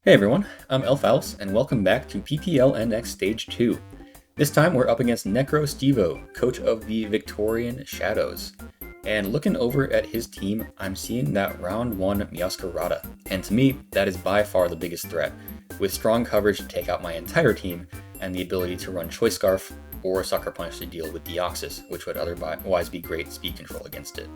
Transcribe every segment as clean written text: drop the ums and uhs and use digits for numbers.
Hey everyone, I'm Elphaus, and welcome back to PPL NX Stage 2. This time we're up against Necrostevo, coach of the Victorian Shadows. And looking over at his team, I'm seeing that round 1 Meowscarada, and to me, that is by far the biggest threat, with strong coverage to take out my entire team, and the ability to run Choice Scarf or Sucker Punch to deal with Deoxys, which would otherwise be great speed control against it.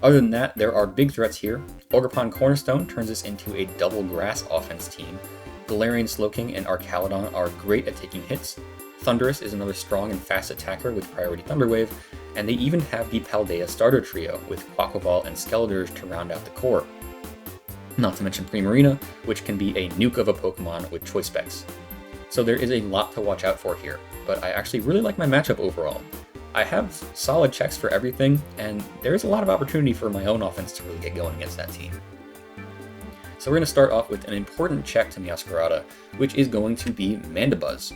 Other than that, there are big threats here. Ogerpon Cornerstone turns us into a double grass offense team. Galarian Slowking and Archaludon are great at taking hits. Thundurus is another strong and fast attacker with Priority Thunder Wave, and they even have the Paldea starter trio with Quaquaval and Skeledirge to round out the core. Not to mention Primarina, which can be a nuke of a Pokemon with Choice Specs. So there is a lot to watch out for here, but I actually really like my matchup overall. I have solid checks for everything, and there's a lot of opportunity for my own offense to really get going against that team. So we're going to start off with an important check to Meowscarada, which is going to be Mandibuzz.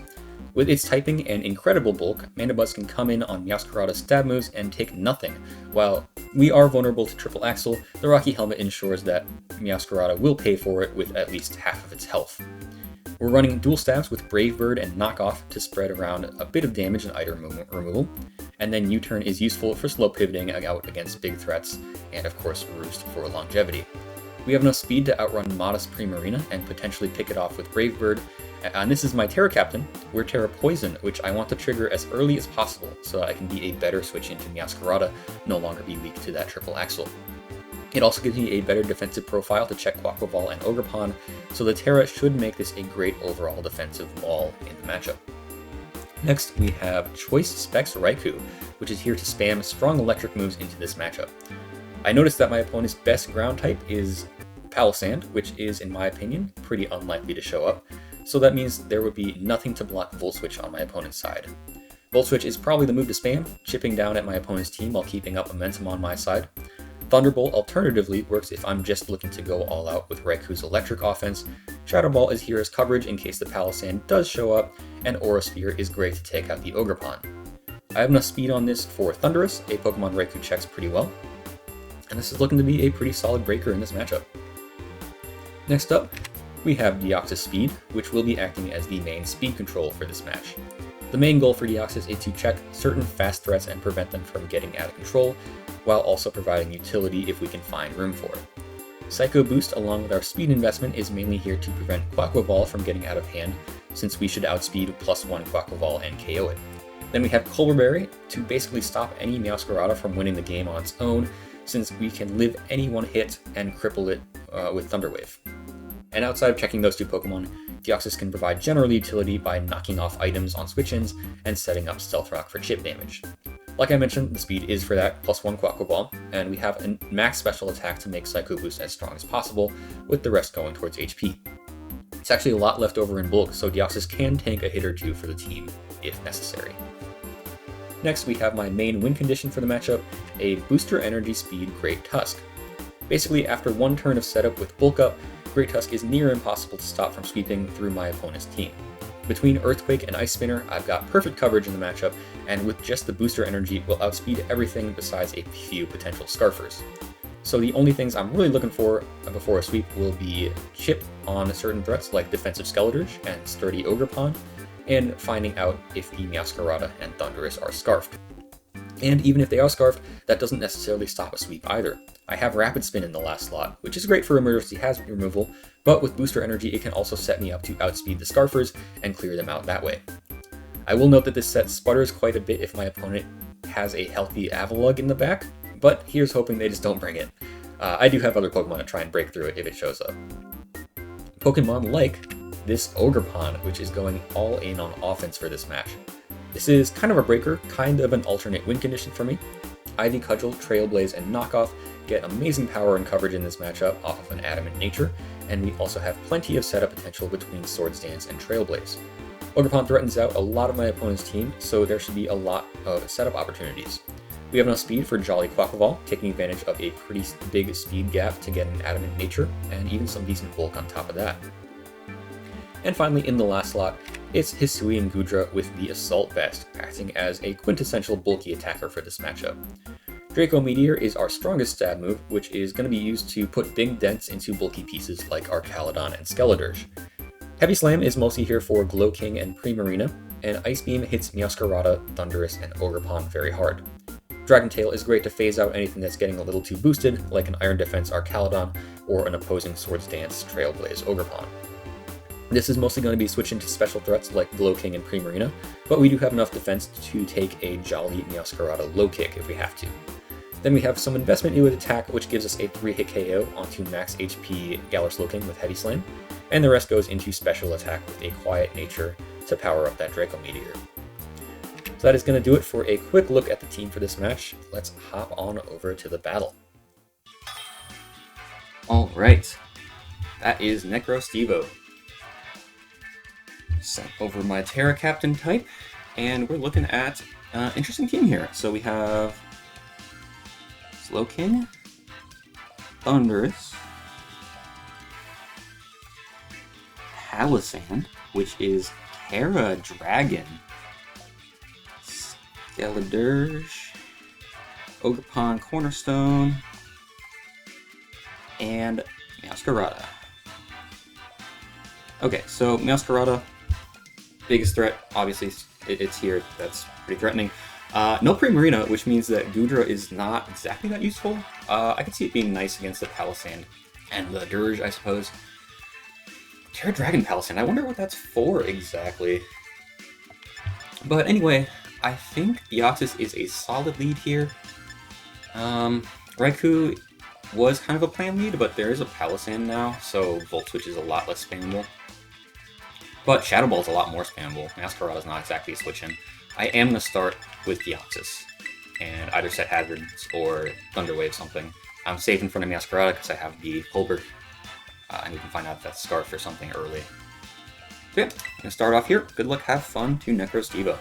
With its typing and incredible bulk, Mandibuzz can come in on Meowscarada's stab moves and take nothing. While we are vulnerable to Triple Axle, the Rocky Helmet ensures that Meowscarada will pay for it with at least half of its health. We're running dual stabs with Brave Bird and Knock Off to spread around a bit of damage and item removal, and then U-Turn is useful for slow pivoting out against big threats, and of course Roost for longevity. We have enough speed to outrun Modest Primarina and potentially pick it off with Brave Bird, and this is my Terra Captain. We're Terra Poison, which I want to trigger as early as possible so that I can be a better switch into Meowscarada, no longer be weak to that Triple Axle. It also gives me a better defensive profile to check Quaquaval and Ogerpon, so the Terra should make this a great overall defensive wall in the matchup. Next, we have Choice Specs Raikou, which is here to spam strong electric moves into this matchup. I noticed that my opponent's best ground type is Palossand, which is, in my opinion, pretty unlikely to show up, so that means there would be nothing to block Volt Switch on my opponent's side. Volt Switch is probably the move to spam, chipping down at my opponent's team while keeping up momentum on my side. Thunderbolt alternatively works if I'm just looking to go all out with Raikou's electric offense. Shadow Ball is here as coverage in case the Palossand does show up, and Aura Sphere is great to take out the Ogerpon. I have enough speed on this for Thundurus, a Pokemon Raikou checks pretty well, and this is looking to be a pretty solid breaker in this matchup. Next up, we have Deoxys Speed, which will be acting as the main speed control for this match. The main goal for Deoxys is to check certain fast threats and prevent them from getting out of control, while also providing utility if we can find room for it. Psycho Boost along with our speed investment is mainly here to prevent Quaquaval from getting out of hand, since we should outspeed +1 Quaquaval and KO it. Then we have Colbur Berry to basically stop any Meowscarada from winning the game on its own, since we can live any one hit and cripple it with Thunder Wave. And outside of checking those two Pokemon, Deoxys can provide general utility by knocking off items on switch-ins and setting up Stealth Rock for chip damage. Like I mentioned, the speed is for that +1 Quaquaval, and we have a max special attack to make Psycho Boost as strong as possible, with the rest going towards HP. It's actually a lot left over in bulk, so Deoxys can tank a hit or two for the team if necessary. Next, we have my main win condition for the matchup, a Booster Energy Speed Great Tusk. Basically, after one turn of setup with Bulk Up, Great Tusk is near impossible to stop from sweeping through my opponent's team. Between Earthquake and Ice Spinner, I've got perfect coverage in the matchup, and with just the booster energy, will outspeed everything besides a few potential Scarfers. So the only things I'm really looking for before a sweep will be chip on certain threats like defensive Skeledirge and sturdy Ogerpon, and finding out if the Meowscarada and Thundurus are Scarfed. And even if they are Scarfed, that doesn't necessarily stop a sweep either. I have Rapid Spin in the last slot, which is great for emergency hazard removal, but with booster energy it can also set me up to outspeed the Scarfers and clear them out that way. I will note that this set sputters quite a bit if my opponent has a healthy Avalugg in the back, but here's hoping they just don't bring it. I do have other Pokemon to try and break through it if it shows up. Pokemon like this Ogerpon, which is going all in on offense for this match. This is kind of a breaker, kind of an alternate win condition for me. Ivy Cudgel, Trailblaze, and Knockoff get amazing power and coverage in this matchup off of an Adamant nature, and we also have plenty of setup potential between Swords Dance and Trailblaze. Ogerpon threatens out a lot of my opponent's team, so there should be a lot of setup opportunities. We have enough speed for Jolly Quaquaval, taking advantage of a pretty big speed gap to get an Adamant nature, and even some decent bulk on top of that. And finally, in the last slot, it's Hisui and Goodra with the Assault Vest, acting as a quintessential bulky attacker for this matchup. Draco Meteor is our strongest stab move, which is going to be used to put big dents into bulky pieces like our Caledon and Skeledirge. Heavy Slam is mostly here for Glow King and Primarina, and Ice Beam hits Meowscarada, Thundurus, and Ogerpon very hard. Dragon Tail is great to phase out anything that's getting a little too boosted, like an Iron Defense Arcaladon or an opposing Swords Dance Trailblaze Ogerpon. This is mostly going to be switching to special threats like Glow King and Primarina, but we do have enough defense to take a Jolly Meowscarada Low Kick if we have to. Then we have some investment into attack, which gives us a 3-hit KO onto max HP Galar Slowking with Heavy Slam, and the rest goes into special attack with a Quiet Nature to power up that Draco Meteor. So that is going to do it for a quick look at the team for this match. Let's hop on over to the battle. Alright, that is Necrostevo. Set over my Terra Captain type, and we're looking at an interesting team here. So we have Slowking, Thundurus, Palisand, which is Terra Dragon, Skeledirge, Ogerpon Cornerstone, and Meowscarada. Okay, so Meowscarada, biggest threat, obviously it's here, that's pretty threatening. No Primarina, which means that Goodra is not exactly that useful. I could see it being nice against the Palisand and the Dirge, I suppose. Terra Dragon Palisand, I wonder what that's for exactly. But anyway, I think Deoxys is a solid lead here. Raikou was kind of a planned lead, but there is a Palisand now, so Volt Switch is a lot less spammable. But Shadow Ball is a lot more spammable. Meowscarada is not exactly a switch-in. I am going to start with Deoxys, and either set Hazards or Thunder Wave something. I'm safe in front of Meowscarada because I have the Colbert, and we can find out if that's Scarf or something early. So yeah, I'm going to start off here. Good luck, have fun to Necrostevo.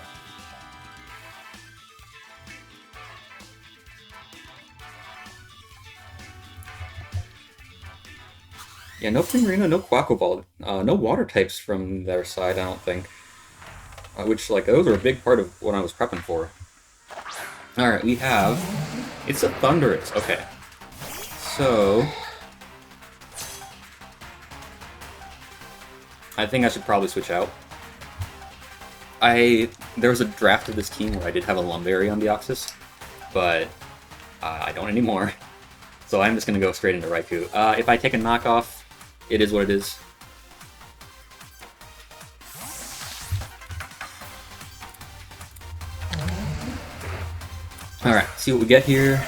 Yeah, no Primarina, no Quaco Ball, no water types from their side, I don't think. Which, like, those are a big part of what I was prepping for. Alright, we have... It's a Thundurus, okay. So... I think I should probably switch out. There was a draft of this team where I did have a Lumberry on Deoxys, but I don't anymore. So I'm just going to go straight into Raikou. If I take a knockoff, it is what it is. Alright, see what we get here.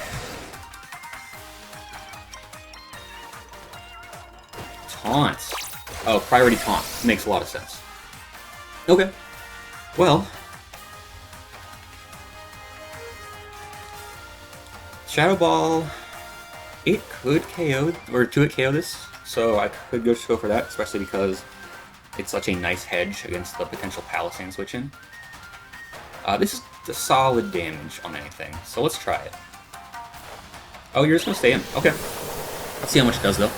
Taunt. Oh, priority taunt. Makes a lot of sense. Okay. Well. Shadow Ball. It could KO, or 2-hit KO this, so I could just go for that, especially because it's such a nice hedge against the potential Palisand switch-in. This is a solid damage on anything, so let's try it. Oh, you're just gonna stay in. Okay. Let's see how much it does, though.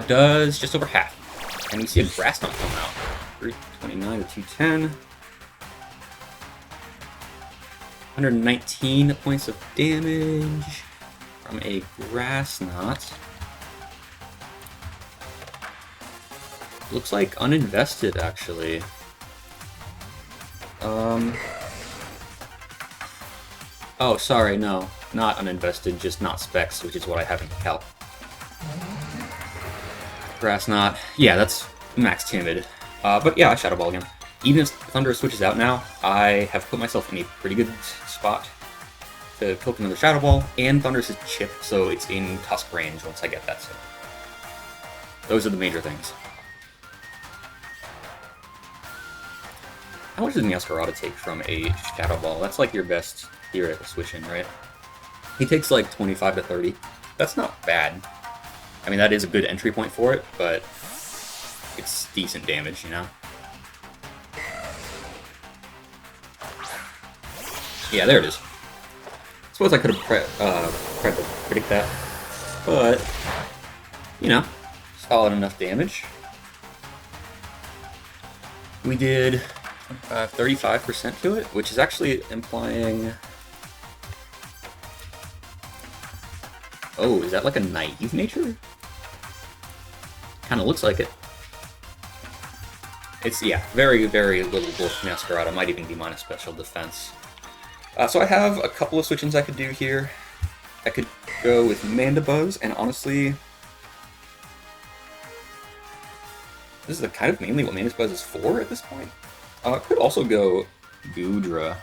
Does just over half. And we see a Grass Knot come out. 329 to 210. 119 points of damage from a Grass Knot. Looks like uninvested, actually. Oh, sorry, no. Not uninvested, just not specs, which is what I have in calc. Grass Knot. Yeah, that's max timid. But yeah, I Shadow Ball again. Even if Thunder switches out now, I have put myself in a pretty good spot to cope another Shadow Ball, and Thunder's is chip, so it's in Tusk range once I get that set. Those are the major things. How much does Meowscarada take from a Shadow Ball? That's like your best theoretical switch-in, right? He takes like 25 to 30. That's not bad. I mean, that is a good entry point for it, but it's decent damage, you know? Yeah, there it is. Suppose I could have tried to predict that, but, you know, solid enough damage. We did 35% to it, which is actually implying Oh, is that like a naive nature? Kind of looks like it. It's, yeah, very, very little Wolf Masquerada. Might even be minus special defense. So I have a couple of switch-ins I could do here. I could go with Mandibuzz, and honestly, this is kind of mainly what Mandibuzz is for at this point. I could also go Goodra.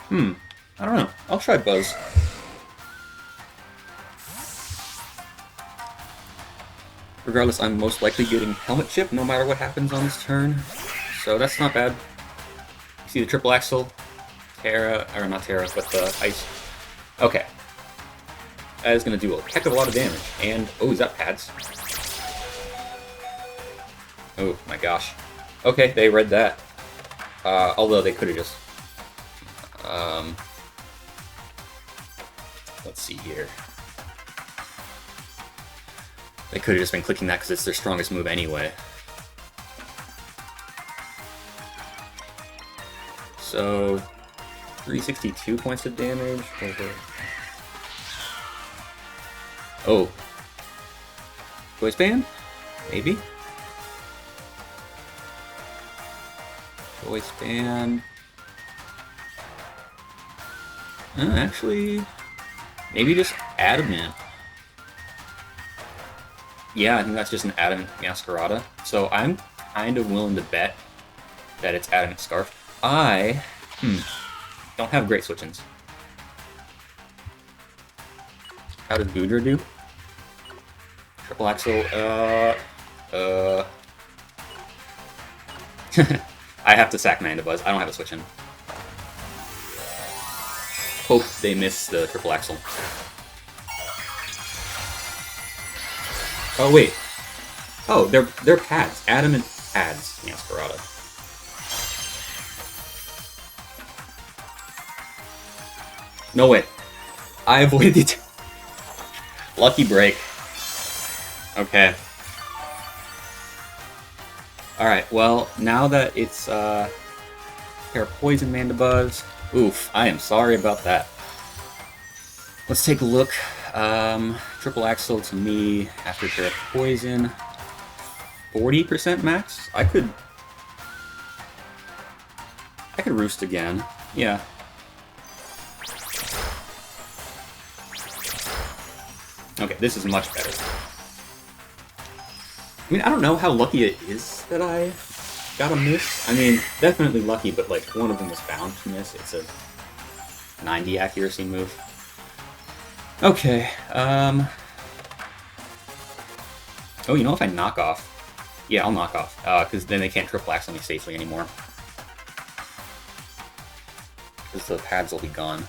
I don't know. I'll try Buzz. Regardless, I'm most likely getting Helmet Chip no matter what happens on this turn. So that's not bad. You see the Triple Axle? Terra, or not Terra, but the Ice. Okay. That is going to do a heck of a lot of damage. And, oh, is that pads? Oh my gosh. Okay, they read that. Although they could have just... let's see here. They could have just been clicking that because it's their strongest move anyway. So, 362 points of damage over... Oh. Voice Band? Maybe? Voice Band... actually... Maybe just Adamant. Yeah, I think that's just an Adamant Masquerada. So I'm kind of willing to bet that it's Adamant Scarf. I... don't have great switch-ins. How does Goodra do? Triple Axle, I have to sack Mandibuzz. I don't have a switch-in. Hope they miss the Triple Axle. Oh, wait. Oh, they're pads. Adamant pads, Masquerada. No way. I avoided it. Lucky break. Okay. Alright, well, now that it's Pair Poison Mandibuzz. Oof, I am sorry about that. Let's take a look. Triple Axle to me after Pair Poison. 40% max? I could roost again. Yeah. Okay, this is much better. I mean, I don't know how lucky it is that I got a miss. I mean, definitely lucky, but like one of them was bound to miss. It's a 90 accuracy move. Okay, oh, you know, if I knock off... Yeah, I'll knock off, because then they can't Triple Axle me safely anymore. Because the pads will be gone.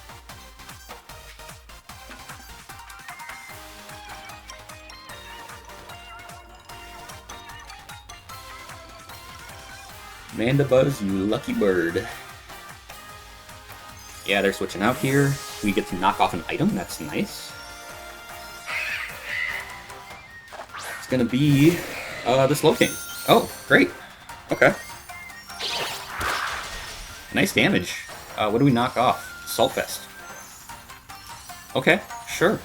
Mandibuzz, you lucky bird. Yeah, they're switching out here. We get to knock off an item, that's nice. It's gonna be the Slowking. Oh, great. Okay. Nice damage. What do we knock off? Saltfest. Okay, sure.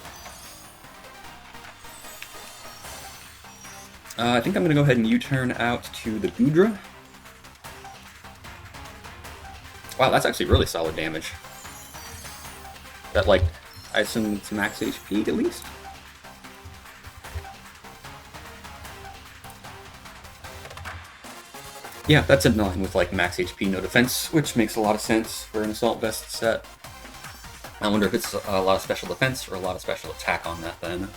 I think I'm gonna go ahead and U-turn out to the Goodra. Wow, that's actually really solid damage. That, like, I assume it's max HP at least? Yeah, that's in line with, like, max HP, no defense, which makes a lot of sense for an Assault Vest set. I wonder if it's a lot of special defense or a lot of special attack on that then.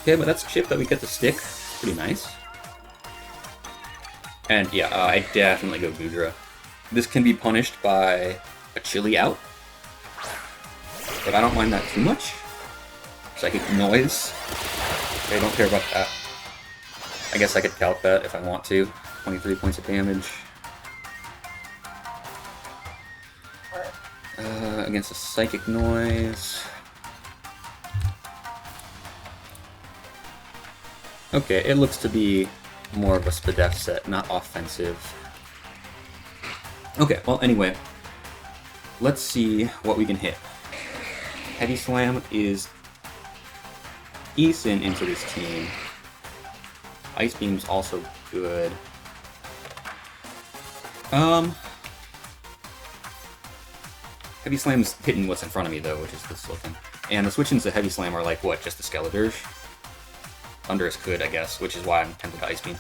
Okay, but that's a chip that we get to stick. Pretty nice. And yeah, I definitely go Goodra. This can be punished by a Chili out, but I don't mind that too much. Psychic Noise. I don't care about that. I guess I could calc that if I want to. 23 points of damage. Against a Psychic Noise. Okay, it looks to be more of a Spadef set, not offensive. Okay, well, anyway, let's see what we can hit. Heavy Slam is decent into this team. Ice Beam's also good. Heavy Slam's hitting what's in front of me, though, which is the Slowking. And the switch-ins to Heavy Slam are like, what, just the Skeledirge? Thunderous could, I guess, which is why I'm tempted to Ice Beam.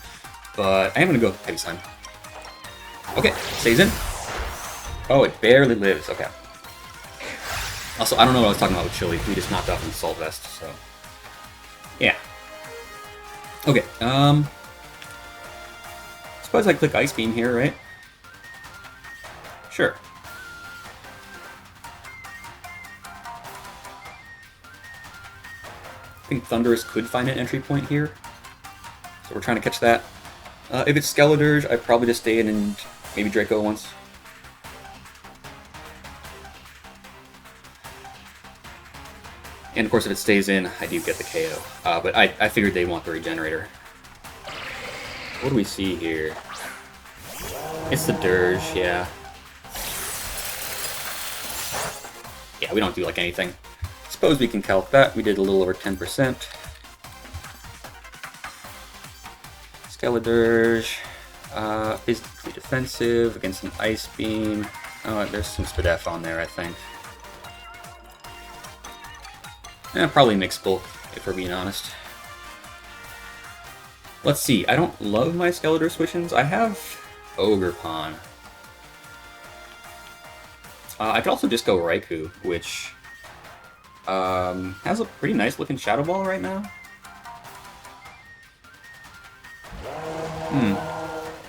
But I am going to go Heavy Slam. Okay, stays in. Oh, it barely lives, okay. Also, I don't know what I was talking about with Chili. We just knocked off an Assault Vest, so... yeah. Okay, suppose I click Ice Beam here, right? Sure. I think Thunderous could find an entry point here. So we're trying to catch that. If it's Skeledirge, I'd probably just stay in and maybe Draco once. And of course, if it stays in, I do get the KO. But I figured they want the Regenerator. What do we see here? It's the Dirge, yeah. Yeah, we don't do like anything. Suppose we can calc that. We did a little over 10%. Skeledirge, physically defensive against an Ice Beam. Oh, there's some Spadef on there, I think. Probably mixable, if we're being honest. Let's see, I don't love my Skeledirge switch-ins. I have Ogerpon. I could also just go Raikou, which has a pretty nice looking Shadow Ball right now.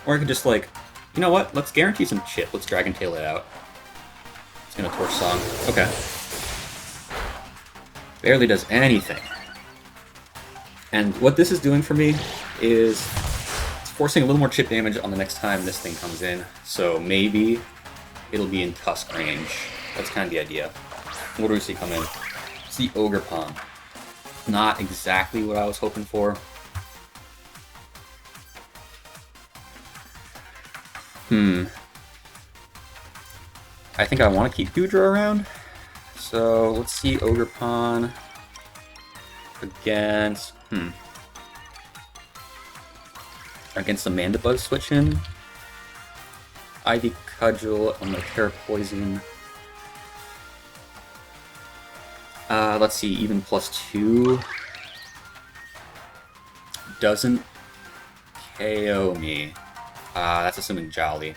Or I could just like, you know what, let's guarantee some chip. Let's Dragon Tail it out. It's gonna Torch Song. Okay. Barely does anything. And what this is doing for me is it's forcing a little more chip damage on the next time this thing comes in. So maybe it'll be in Tusk range. That's kind of the idea. What do we see come in? It's the Ogerpon. Not exactly what I was hoping for. I think I want to keep Goodra around. So let's see Ogerpon against against the Mandibuzz switch-in. Ivy Cudgel on the Terra Poison. Let's see, even +2 doesn't KO me. That's assuming Jolly.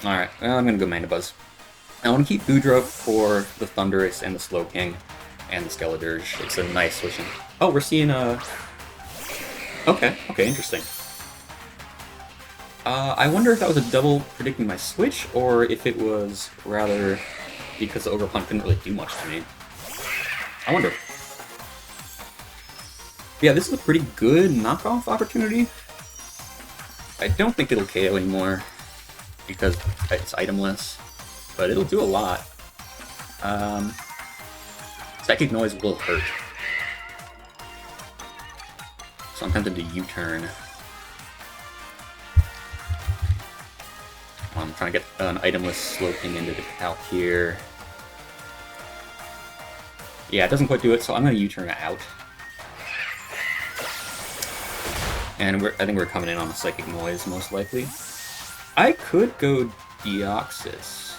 Alright, well, I'm gonna go Mandibuzz. I want to keep Goodra for the Thunderous and the Slowking and the Skeledirge. It's a nice switch-in. Oh, we're seeing a... Okay, interesting. I wonder if that was a double predicting my switch, or if it was rather because the Ogerpon couldn't really do much to me. I wonder. Yeah, this is a pretty good knockoff opportunity. I don't think it'll KO anymore, because it's itemless, but it'll do a lot. Psychic Noise will hurt. So I'm tempted to U-turn. I'm trying to get an itemless Slowking into the calc here. Yeah, it doesn't quite do it, so I'm going to U-turn it out. And I think we're coming in on the Psychic Noise, most likely. I could go Deoxys,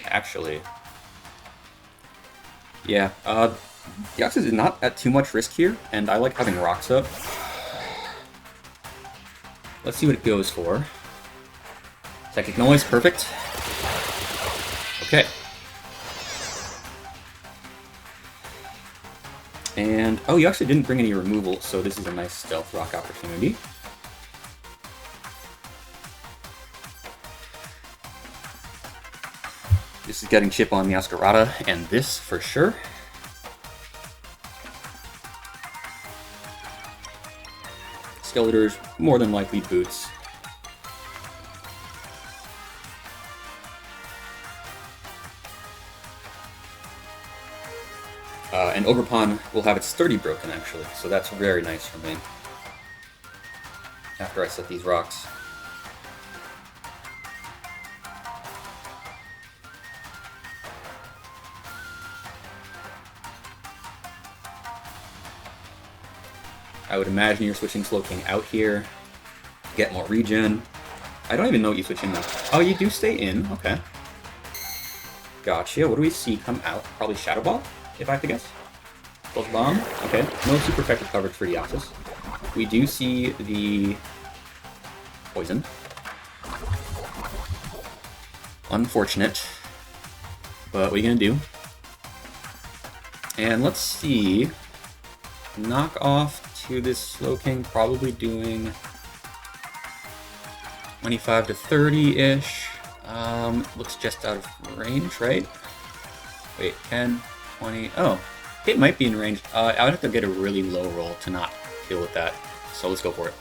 actually. Yeah, Deoxys is not at too much risk here, and I like having rocks up. Let's see what it goes for. Psychic Noise, perfect. Okay. And, oh, you actually didn't bring any removal, so this is a nice Stealth Rock opportunity. This is getting chip on the Oscarata, and this for sure. Skeledirge, more than likely boots. And Ogerpon will have its sturdy broken, actually, so that's very nice for me. after I set these rocks. I would imagine you're switching Slowking out here to get more regen. I don't even know what you switch in though. Oh, you do stay in. Okay. Gotcha. What do we see come out? Probably Shadow Ball, if I have to guess. Close Bomb. Okay. No super effective coverage for Deoxys. We do see the Poison. Unfortunate. But what are you gonna do? And let's see. Knock off to this Slowking, probably doing 25 to 30-ish. Looks just out of range, right? Wait, 10, 20... Oh, it might be in range. I would have to get a really low roll to not kill with that. So let's go for it.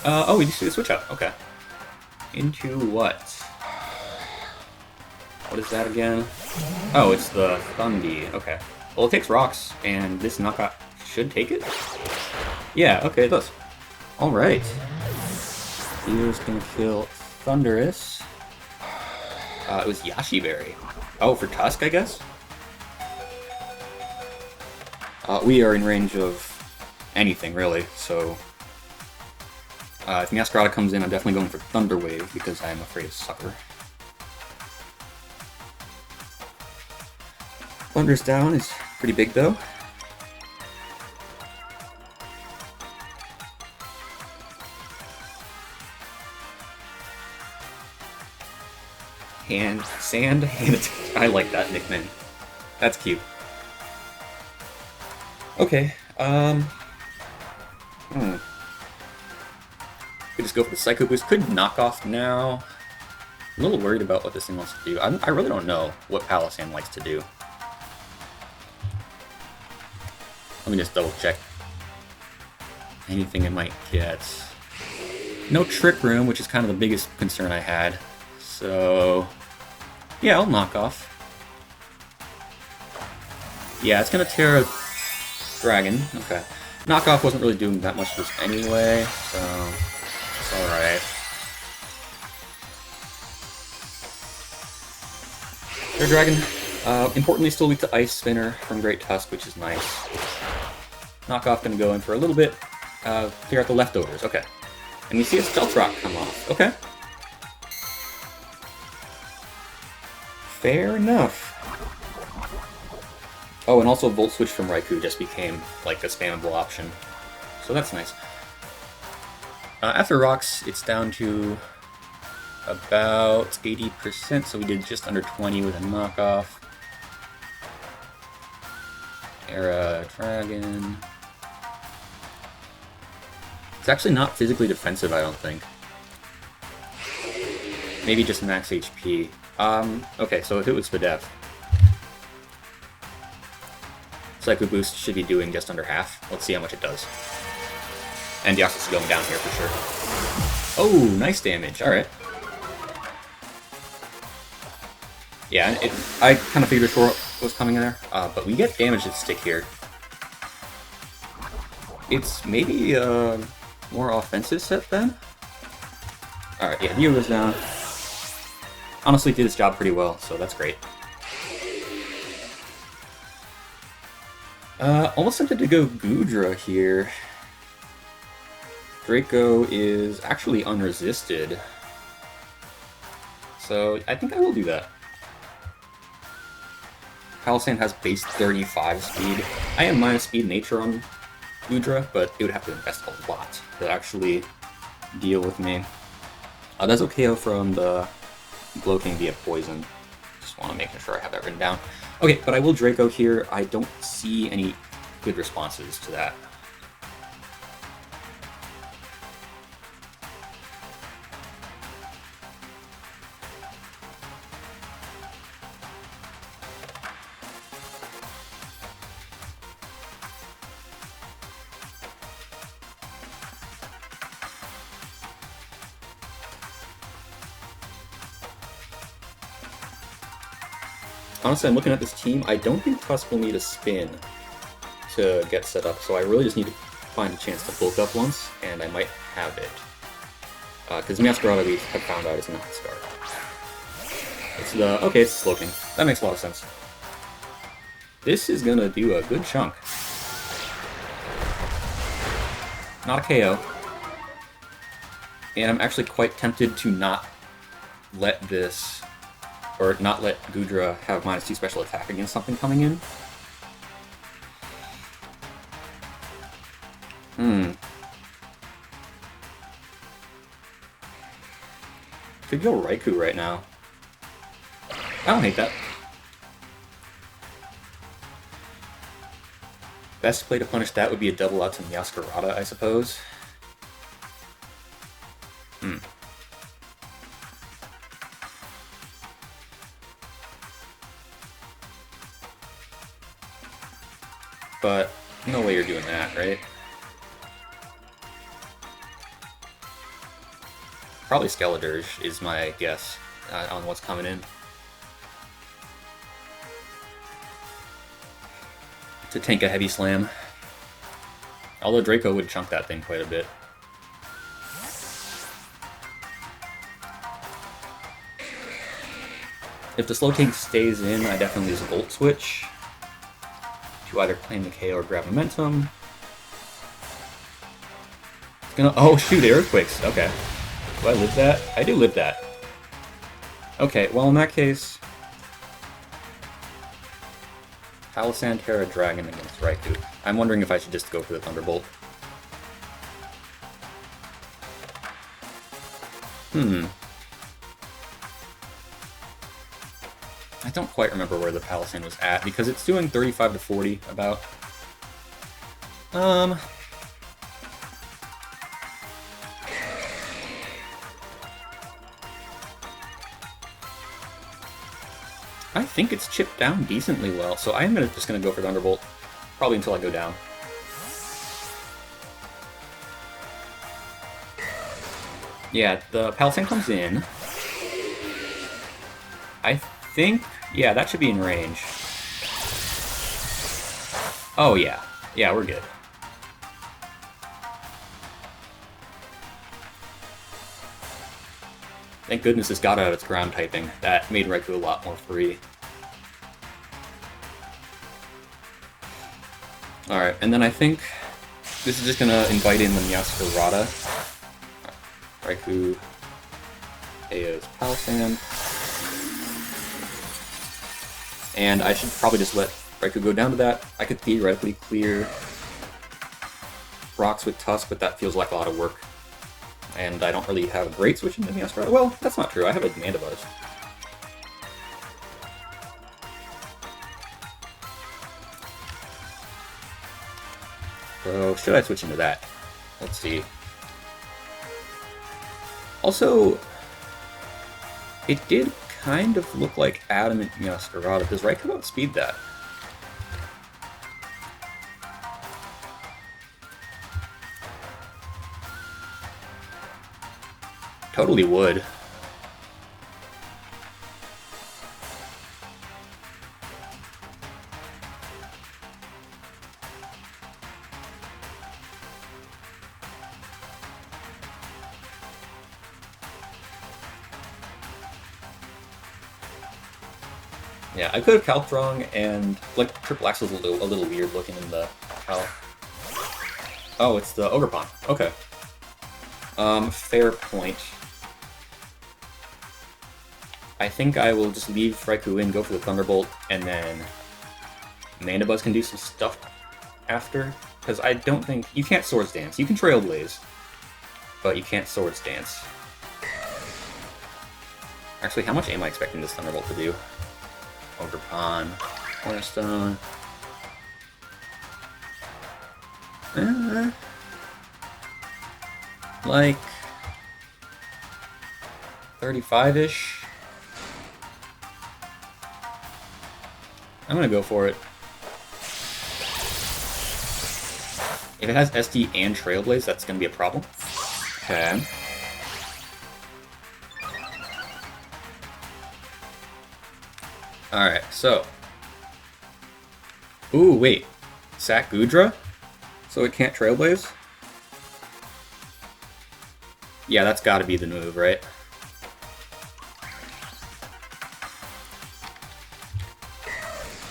Oh, we just see the switch up. Okay. Into what? What is that again? Oh, it's the Thundy. Okay. Well, it takes rocks, and this knockout should take it? Yeah, okay, it does. Alright. Here's gonna kill Thunderous. It was Yashi Berry. Oh, for Tusk, I guess? We are in range of anything, really, so... if Masquerada comes in, I'm definitely going for Thunder Wave, because I'm afraid of Sucker. Thunder's down is pretty big, though. Sand Hand. I like that nickname. That's cute. Okay, Could just go for the Psycho Boost. Could knock off now. I'm a little worried about what this thing wants to do. I really don't know what Palisand likes to do. Let me just double check. Anything it might get. No Trick Room, which is kind of the biggest concern I had. So, yeah, I'll knock off. Yeah, it's gonna tear a dragon. Okay. Knockoff wasn't really doing that much to this anyway, so it's alright. Tear dragon. Importantly, still weak to Ice Spinner from Great Tusk, which is nice. Knockoff gonna go in for a little bit. Clear out the leftovers. Okay. And we see a Stealth Rock come off. Okay. Fair enough. Oh, and also Volt Switch from Raikou just became, like, a spammable option. So that's nice. After rocks, it's down to about 80%, so we did just under 20 with a knockoff. Era Dragon. It's actually not physically defensive, I don't think. Maybe just max HP. Okay, so if it was Spadef, Psycho Boost should be doing just under half. Let's see how much it does. And Deoxys is going down here for sure. Oh, nice damage. Alright. Yeah, I kind of figured what was coming in there, but we get damage to stick here. It's maybe a more offensive set then? Alright, yeah, Neo goes down. Honestly, did his job pretty well, so that's great. Almost tempted to go Goodra here. Draco is actually unresisted. So I think I will do that. Palisand has base 35 speed. I am minus speed nature on Goodra, but it would have to invest a lot to actually deal with me. That's a KO from the Slowking via Poison. Just want to make sure I have that written down. Okay, but I will Draco here. I don't see any good responses to that. Honestly, I'm looking at this team. I don't think Tusk will need a spin to get set up, so I really just need to find a chance to bulk up once, and I might have it. Because Masquerada, we have found out, is not Scar. It's the... okay, it's Slowking. That makes a lot of sense. This is gonna do a good chunk. Not a KO. And I'm actually quite tempted to not let this... or not let Goodra have -2 special attack against something coming in. Could go Raikou right now. I don't hate that. Best play to punish that would be a double out to Masquerada, I suppose. But no way you're doing that, right? Probably Skeledirge is my guess on what's coming in. To tank a heavy slam. Although Draco would chunk that thing quite a bit. If the Slowking stays in, I definitely use a Volt Switch to either claim the KO or grab momentum. It's gonna... oh shoot, Earthquakes! Okay. Do I live that? I do live that. Okay, well in that case... Palisandra Dragon against Raikou. I'm wondering if I should just go for the Thunderbolt. I don't quite remember where the Palisand was at, because it's doing 35 to 40, about. I think it's chipped down decently well, so I'm just gonna go for Thunderbolt, probably until I go down. Yeah, the Palisand comes in. I think, yeah, that should be in range. Oh yeah, yeah, we're good. Thank goodness this got out of its ground typing. That made Raikou a lot more free. Alright, and then I think this is just gonna invite in the Masquerada. Raikou AO's Palisand. And I should probably just let Raikou go down to that. I could theoretically clear rocks with Tusk, but that feels like a lot of work. And I don't really have a great switch into Masquerada. Well, that's not true. I have a Mandibuzz. So, should I switch into that? Let's see. Also, it did kind of look like Adamant Masquerada. Does Raikou outspeed that? Totally would. Yeah, I could have Calc wrong, and like Triple Axle's a little weird looking in the Calc. Oh, it's the Ogerpon. Okay. Fair point. I think I will just leave Raikou in, go for the Thunderbolt, and then Mandibuzz can do some stuff after. Because I don't think... you can't Swords Dance. You can Trailblaze, but you can't Swords Dance. Actually, how much am I expecting this Thunderbolt to do? Ogerpon, Cornerstone... like... 35-ish? I'm gonna go for it. If it has SD and Trailblaze, that's gonna be a problem. Okay. Alright, so. Ooh, wait. Sack Goodra? So it can't Trailblaze? Yeah, that's gotta be the move, right?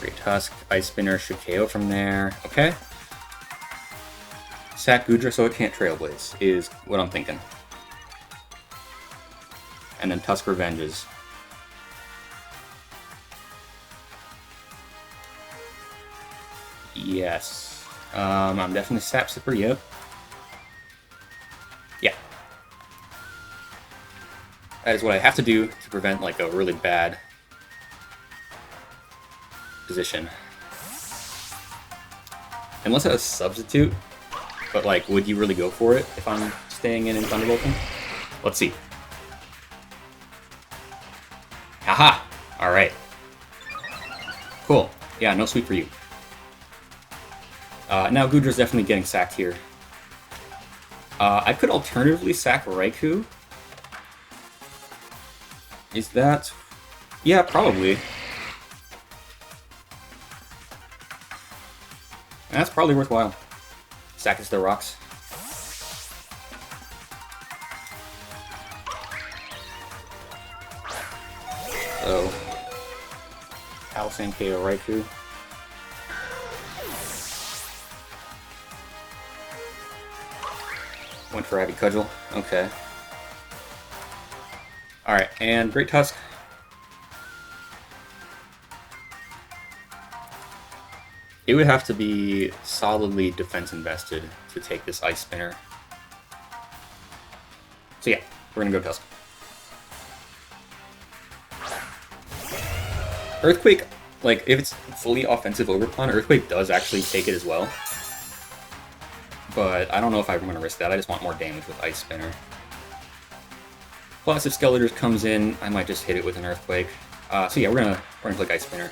Great Tusk, Ice Spinner should KO from there. Okay. Sack Goodra so it can't Trailblaze is what I'm thinking. And then Tusk Revenges. Yes. I'm definitely Sap Sipper, yep. Yeah. That is what I have to do to prevent like a really bad position. Unless I substitute, but like, would you really go for it if I'm staying in and Thunderbolting? Let's see. Haha! Alright. Cool. Yeah, no sweep for you. Now Goodra's definitely getting sacked here. I could alternatively sack Raikou. Is that... Yeah, probably. That's probably worthwhile. Sack is the rocks. So... Palisand KO Raikou. Went for Abby Cudgel. Okay. Alright, and Great Tusk. It would have to be solidly defense invested to take this Ice Spinner. So yeah, we're gonna go Tusk. Earthquake, like, if it's fully offensive Overcon, Earthquake does actually take it as well. But I don't know if I'm going to risk that. I just want more damage with Ice Spinner. Plus, if Skeletors comes in, I might just hit it with an Earthquake. So yeah, we're gonna click Ice Spinner.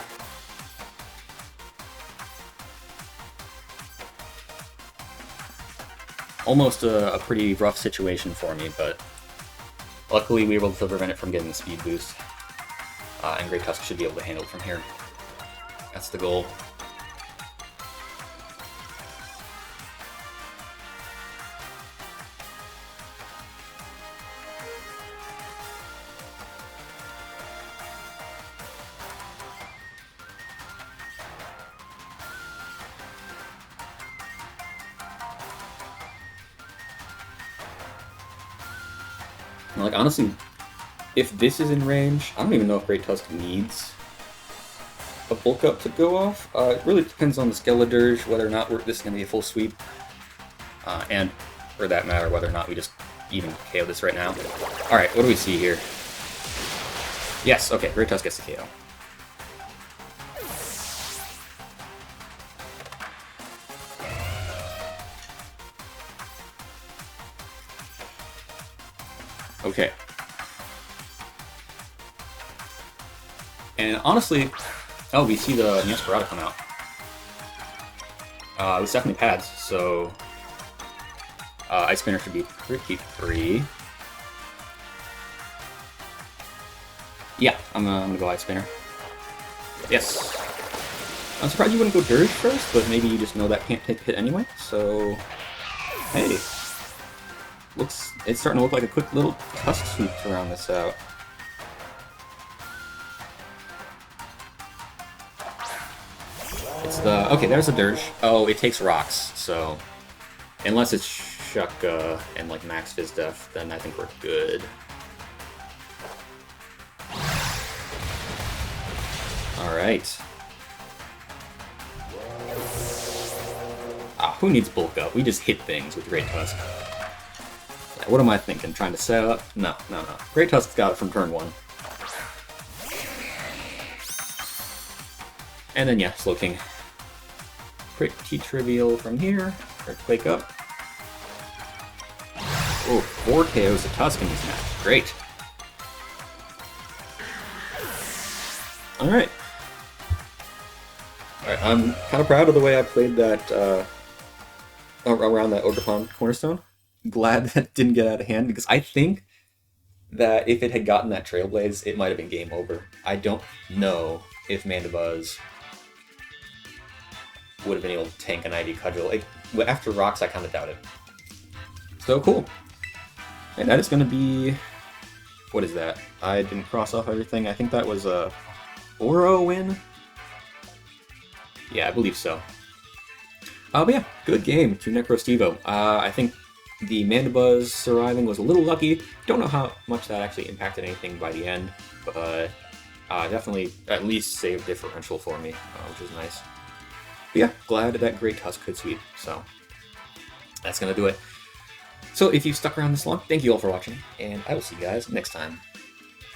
Almost a pretty rough situation for me, but luckily we were able to prevent it from getting the speed boost. And Great Tusk should be able to handle it from here. That's the goal. Like, honestly, if this is in range, I don't even know if Great Tusk needs a bulk up to go off. It really depends on the Skeledirge, whether or not this is going to be a full sweep. And, for that matter, whether or not we just even KO this right now. Alright, what do we see here? Yes, okay, Great Tusk gets the KO. Okay. And honestly, oh, we see the Neosferata come out. It was definitely pads, so Ice Spinner should be pretty free. Yeah, I'm gonna go Ice Spinner. Yes. I'm surprised you wouldn't go Dirge first, but maybe you just know that can't take hit anyway, so... Hey. It's starting to look like a quick little Tusk sweep to round this out. It's the... Okay, there's a Dirge. Oh, it takes rocks, so... Unless it's Shucka and, like, Max Fizz Def, then I think we're good. Alright. Who needs bulk up? We just hit things with Great Tusk. What am I thinking? Trying to set up? No. Great Tusk's got it from turn 1. And then, yeah, Slowking. Pretty trivial from here. Earthquake up. Oh, 4 KOs to Tusk in this match. Great. Alright. Alright, I'm kind of proud of the way I played that, around that Ogerpon Cornerstone. Glad that it didn't get out of hand, because I think that if it had gotten that Trailblaze, it might have been game over. I don't know if Mandibuzz would have been able to tank an IV Cudgel. After Rocks, I kind of doubt it. So cool. And that is going to be... What is that? I didn't cross off everything. I think that was a Oro win? Yeah, I believe so. But yeah, good game to Necrostevo. I think the Mandibuzz surviving was a little lucky. Don't know how much that actually impacted anything by the end, but definitely at least saved differential for me, which is nice. But yeah, glad that Great Tusk could sweep, so that's going to do it. So if you've stuck around this long, thank you all for watching, and I will see you guys next time.